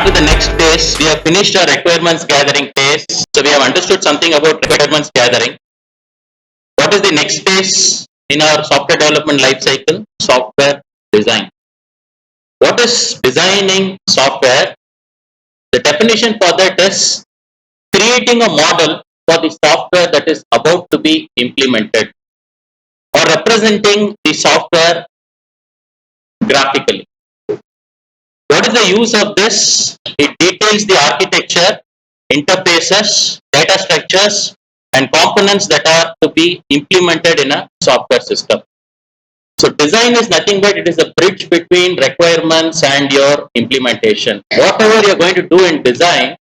start with the next phase. We have finished our requirements gathering phase. So we have understood something about requirements gathering. What is the next phase in our software development life cycle? Software design. What is designing software? The definition for that is creating a model for the software that is about to be implemented, or representing the software graphically. What is the use of this? It details the architecture, interfaces, data structures, and components that are to be implemented in a software system. So design is nothing but it is a bridge between requirements and your implementation. Whatever you're going to do in design,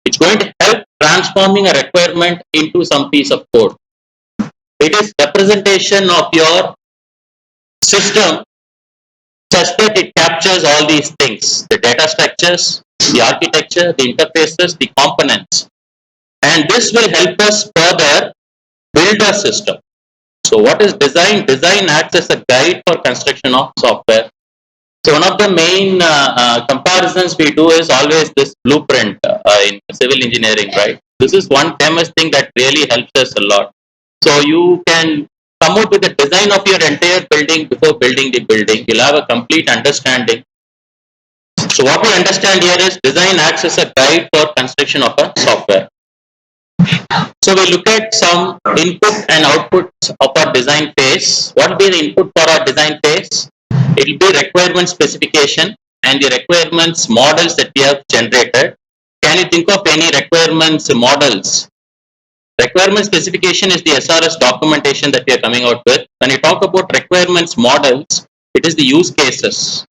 it's going to help transforming a requirement into some piece of code. It is representation of your system such that it captures all these things: the data structures, the architecture, the interfaces, the components. And this will help us further build a system. So what is design? Design acts as a guide for construction of software. So one of the main comparisons we do is always this blueprint in civil engineering, right? This is one famous thing that really helps us a lot. So you can come out with the design of your entire building before building the building. You'll have a complete understanding. So what we understand here is design acts as a guide for construction of a software. So we look at some input and outputs of our design phase. What will be the input for our design phase? It will be requirement specification and the requirements models that we have generated. Can you think of any requirements models? Requirement specification is the SRS documentation that we are coming out with. When you talk about requirements models, it is the use cases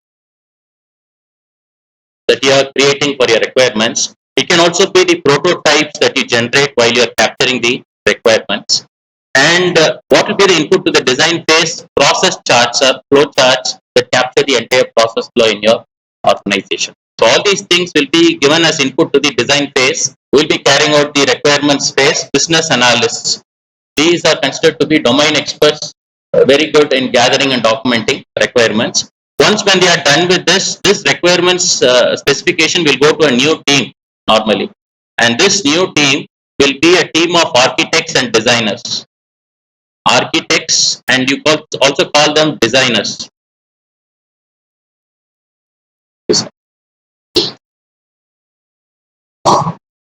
that you are creating for your requirements. It can also be the prototypes that you generate while you are capturing the requirements. And what will be the input to the design phase? Process charts or flow charts that capture the entire process flow in your organization. So all these things will be given as input to the design phase. We will be carrying out the requirements phase. Business analysts, these are considered to be domain experts, very good in gathering and documenting requirements. Once when they are done with this requirements specification will go to a new team normally, and this new team will be a team of architects and designers. Architects, and you also call them designers.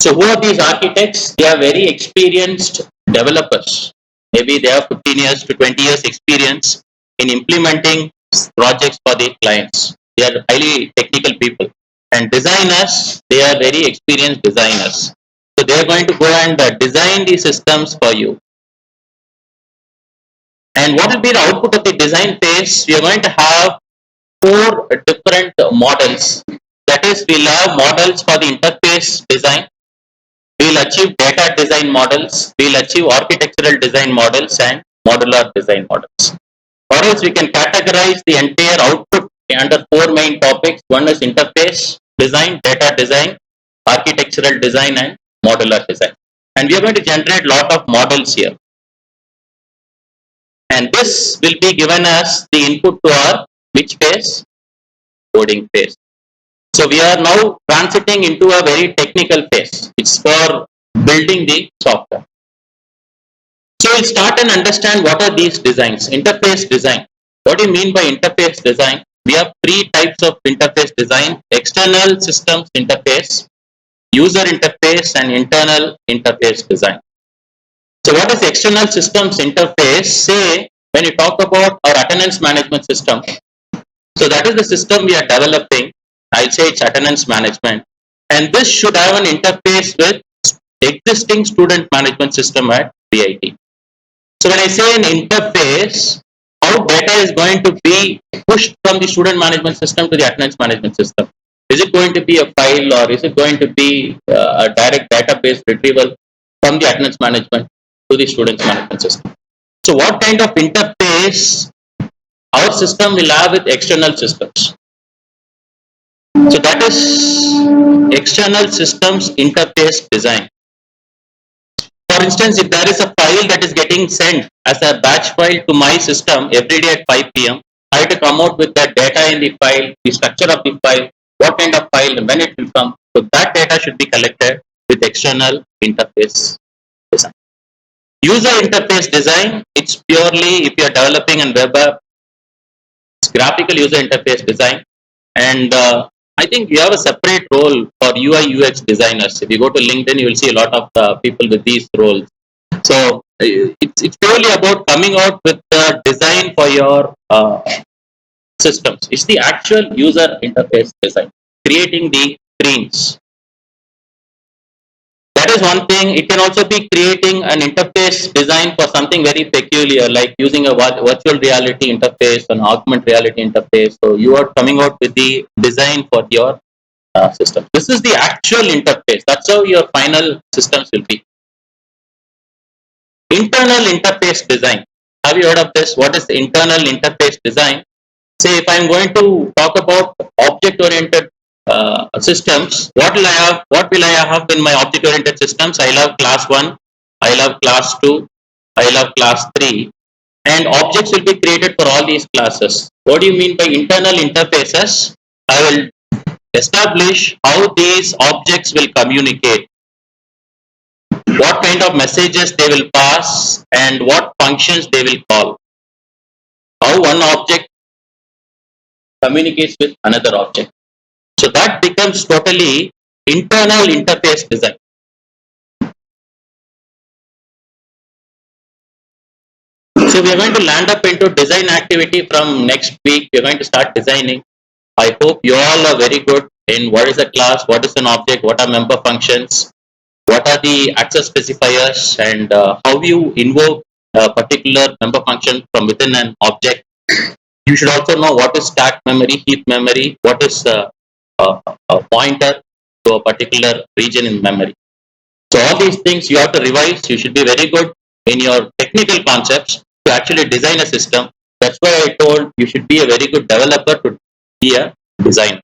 So who are these architects? They are very experienced developers. Maybe they have 15 years to 20 years experience in implementing projects for the clients. They are highly technical people. And designers, they are very experienced designers. So they are going to go and design the systems for you. And what will be the output of the design phase? We are going to have 4 different models. That is, we'll have models for the interface design. We'll achieve data design models. We'll achieve architectural design models and modular design models. Or else we can categorize the entire output under 4 main topics. One is interface design, data design, architectural design, and modular design. And we are going to generate lot of models here. And this will be given as the input to our which phase? Coding phase. So we are now transiting into a very technical phase. It's for building the software. So we'll start and understand what are these designs. Interface design. What do you mean by interface design? We have 3 types of interface design: external systems interface, user interface, and internal interface design. So what is external systems interface? Say when you talk about our attendance management system, so that is the system we are developing. I'll say it's attendance management, and this should have an interface with existing student management system at VIT. So when I say an interface, how data is going to be pushed from the student management system to the attendance management system? Is it going to be a file, or is it going to be a direct database retrieval from the attendance management to the students management system? So what kind of interface our system will have with external systems? So that is external systems interface design. For instance, if there is a file that is getting sent as a batch file to my system every day at 5 p.m., I have to come out with the data in the file, the structure of the file, what kind of file, and when it will come. So that data should be collected with external interface design. User interface design, it's purely if you are developing a web app, it's graphical user interface design. And I think you have a separate role for UI UX designers. If you go to LinkedIn, you will see a lot of people with these roles. So it's purely about coming out with the design for your systems. It's the actual user interface design, creating the screens. That is one thing. It can also be creating an interface design for something very peculiar, like using a virtual reality interface, an augmented reality interface. So you are coming out with the design for your system. This is the actual interface. That's how your final systems will be. Internal interface design. Have you heard of this? What is the internal interface design? Say if I'm going to talk about object-oriented systems, what will I have? What will I have in my object-oriented systems? I love class 1, I love class 2, I love class 3, and objects will be created for all these classes. What do you mean by internal interfaces? I will establish how these objects will communicate, what kind of messages they will pass, and what functions they will call. How one object communicates with another object. So that becomes totally internal interface design. So we are going to land up into design activity from next week. We are going to start designing. I hope you all are very good in what is a class, what is an object, what are member functions, what are the access specifiers, and how you invoke a particular member function from within an object. You should also know what is stack memory, heap memory, what is a pointer to a particular region in memory. So all these things you have to revise. You should be very good in your technical concepts to actually design a system. That's why I told you should be a very good developer to be a designer.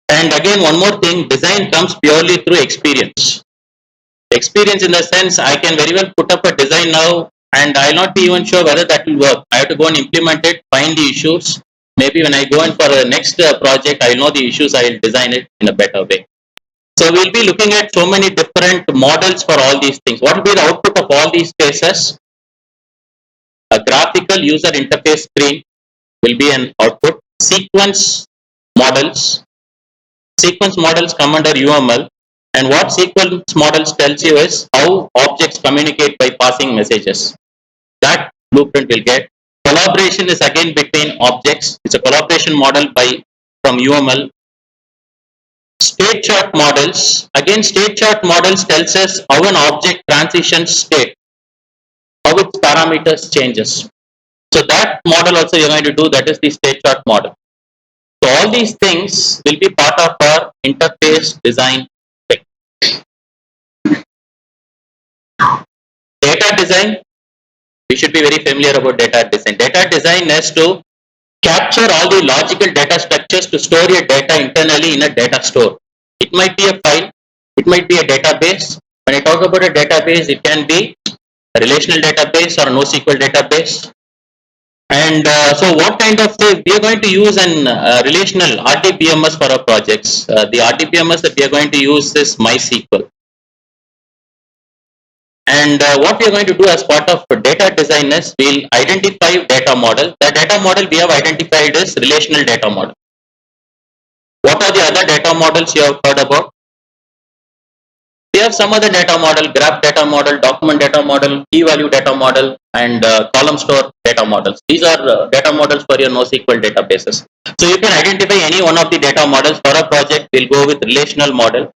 And again, one more thing, design comes purely through experience. Experience in the sense I can very well put up a design now and I'll not be even sure whether that will work. I have to go and implement it, find the issues. Maybe when I go in for the next project, I'll know the issues, I'll design it in a better way. So we'll be looking at so many different models for all these things. What will be the output of all these cases? A graphical user interface screen will be an output. Sequence models come under UML, and what sequence models tells you is how objects communicate by passing messages. That blueprint will get. Collaboration is again between objects. It's a collaboration model from UML. State chart models. Again, state chart models tells us how an object transitions state, how its parameters changes. So that model also you're going to do, that is the state chart model. So all these things will be part of our interface design. Data design, we should be very familiar about data design. Data design is to capture all the logical data structures to store your data internally in a data store. It might be a file, it might be a database. When I talk about a database, it can be a relational database or a NoSQL database. And so what kind of, say, we are going to use an relational RDBMS for our projects. The RDBMS that we are going to use is MySQL. And what we are going to do as part of data design is we'll identify data model. The data model we have identified is relational data model. What are the other data models you have heard about? We have some other data model, graph data model, document data model, key value data model, and column store data models. These are data models for your NoSQL databases. So you can identify any one of the data models for a project. We'll go with relational model.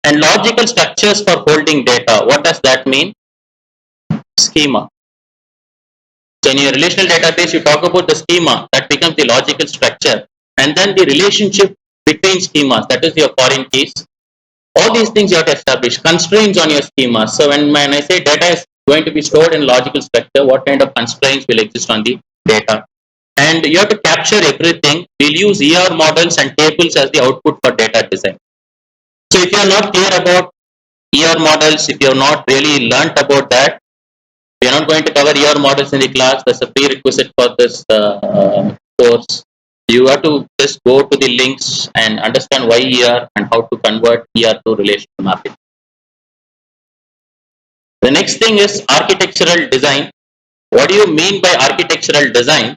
And logical structures for holding data. What does that mean? Schema. So in your relational database, you talk about the schema, that becomes the logical structure. And then the relationship between schemas, that is your foreign keys. All these things you have to establish. Constraints on your schema. So when I say data is going to be stored in logical structure, what kind of constraints will exist on the data? And you have to capture everything. We'll use ER models and tables as the output for data design. So if you are not clear about ER models, if you have not really learnt about that, we are not going to cover ER models in the class. That's a prerequisite for this course. You have to just go to the links and understand why ER and how to convert ER to relational mapping. The next thing is architectural design. What do you mean by architectural design?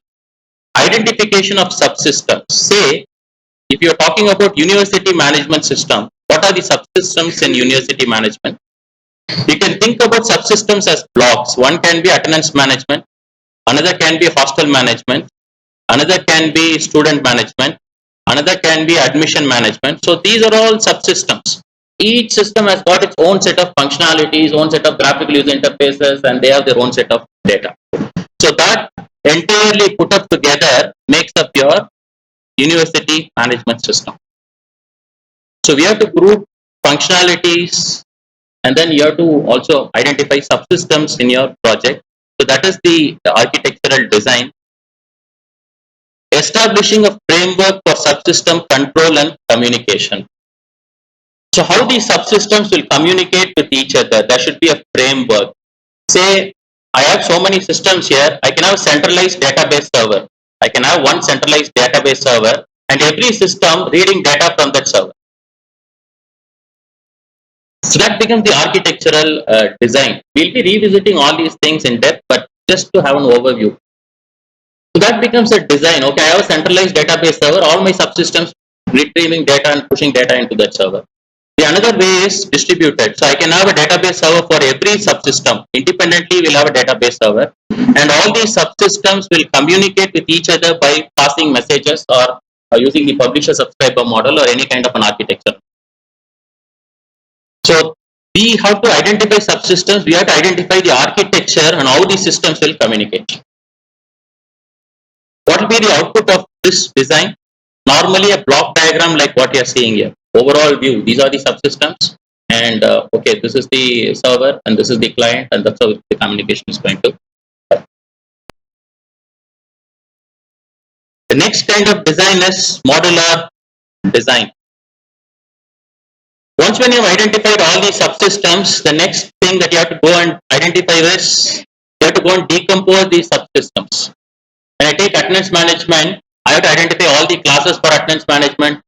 Identification of subsystems. Say, if you're talking about university management system, what are the subsystems in university management? You can think about subsystems as blocks. One can be attendance management, another can be hostel management, another can be student management, another can be admission management. So these are all subsystems. Each system has got its own set of functionalities, own set of graphical user interfaces, and they have their own set of data. So that entirely put up together makes up your university management system. So we have to group functionalities, and then you have to also identify subsystems in your project. So that is the architectural design. Establishing a framework for subsystem control and communication. So how these subsystems will communicate with each other? There should be a framework. Say, I have so many systems here. I can have a centralized database server. I can have one centralized database server and every system reading data from that server. So that becomes the architectural design. We'll be revisiting all these things in depth, but just to have an overview. So that becomes a design. Okay, I have a centralized database server, all my subsystems retrieving data and pushing data into that server. The another way is distributed. So I can have a database server for every subsystem. Independently, we'll have a database server. And all these subsystems will communicate with each other by passing messages or using the publisher-subscriber model or any kind of an architecture. So we have to identify subsystems. We have to identify the architecture and how these systems will communicate. What will be the output of this design? Normally a block diagram like what you are seeing here. Overall view, these are the subsystems, and okay, this is the server and this is the client, and that's how the communication is going to happen. The next kind of design is modular design. Once when you have identified all these subsystems, the next thing that you have to go and identify is you have to go and decompose these subsystems. When I take attendance management, I have to identify all the classes for attendance management,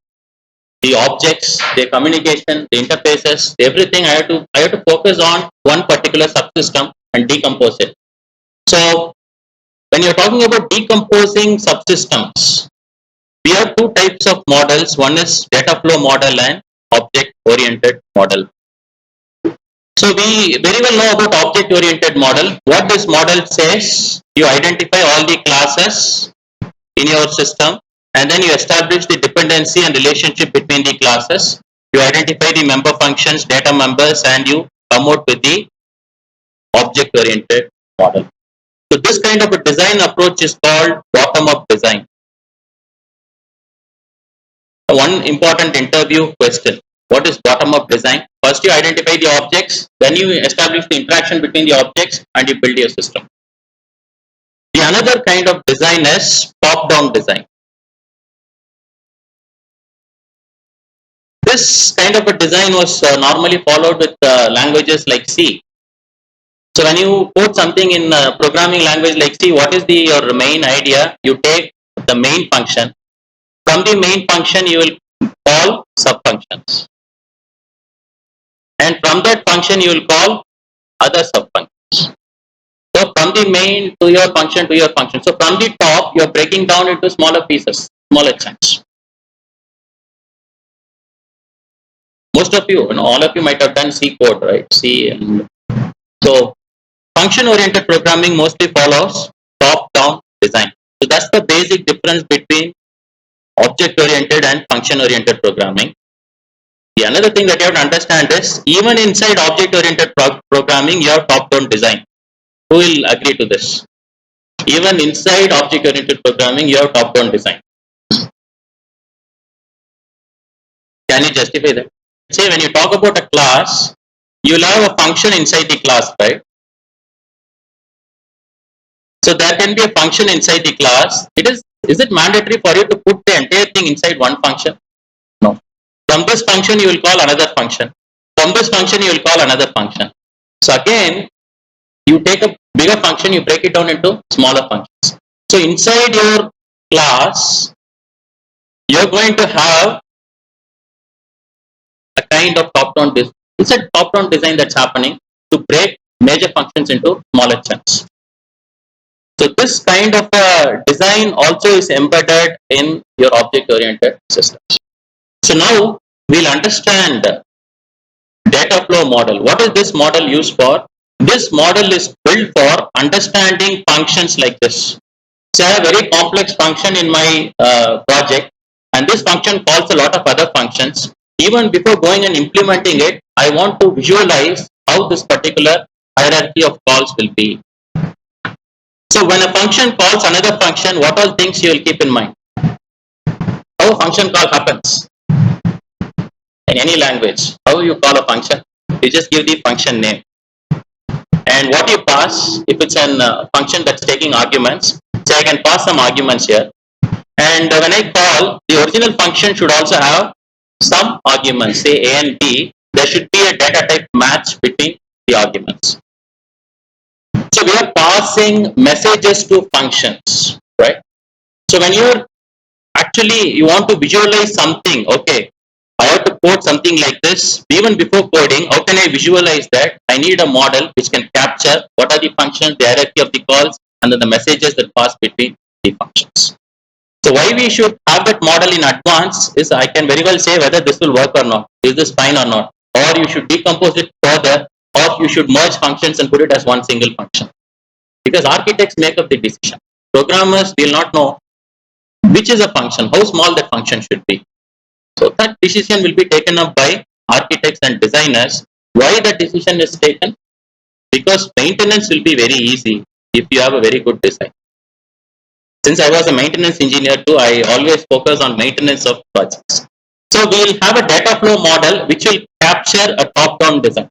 the objects, the communication, the interfaces, everything. I have to focus on one particular subsystem and decompose it. So when you're talking about decomposing subsystems, we have two types of models. One is data flow model and object oriented model. So we very well know about object oriented model. What this model says, you identify all the classes in your system, and then you establish the dependency and relationship between the classes. You identify the member functions, data members, and you come out with the object oriented model. So this kind of a design approach is called bottom up design. One important interview question: what is bottom up design? First you identify the objects, then you establish the interaction between the objects, and you build your system. The another kind of design is top down design. This kind of a design was normally followed with languages like C. So when you put something in a programming language like C, what is your main idea? You take the main function. From the main function, you will call subfunctions. And from that function, you will call other subfunctions. So from the main to your function to your function. So from the top, you are breaking down into smaller pieces, smaller chunks. Most of you, and all of you might have done C code, right? C. And so function oriented programming mostly follows top down design. So that's the basic difference between object oriented and function oriented programming. The another thing that you have to understand is even inside object oriented programming, you have top down design. Who will agree to this? Even inside object oriented programming, you have top down design. Can you justify that? Say when you talk about a class, you will have a function inside the class, right? So there can be a function inside the class. Is it mandatory for you to put the entire thing inside one function? No. From this function you will call another function. From this function you will call another function. So again, you take a bigger function, you break it down into smaller functions. So inside your class, you're going to have a kind of top-down design. It's a top-down design that's happening to break major functions into smaller chunks. So this kind of a design also is embedded in your object-oriented systems. So now we'll understand data flow model. What is this model used for? This model is built for understanding functions like this. So I have a very complex function in my project, and this function calls a lot of other functions. Even before going and implementing it, I want to visualize how this particular hierarchy of calls will be. So when a function calls another function, what all things you will keep in mind? How a function call happens in any language. How you call a function? You just give the function name. And what you pass, if it's a function that's taking arguments, so I can pass some arguments here. And when I call, the original function should also have some arguments, say A and B. There should be a data type match between the arguments. So we are passing messages to functions, right? So when you're actually, you want to visualize something, okay, I have to code something like this. Even before coding, how can I visualize that? I need a model which can capture what are the functions, the hierarchy of the calls, and then the messages that pass between the functions. So why we should have that model in advance is I can very well say whether this will work or not. Is this fine or not? Or you should decompose it further, or you should merge functions and put it as one single function. Because architects make up the decision. Programmers will not know which is a function, how small that function should be. So that decision will be taken up by architects and designers. Why that decision is taken? Because maintenance will be very easy if you have a very good design. Since I was a maintenance engineer too, I always focus on maintenance of projects. So we'll have a data flow model which will capture a top-down design.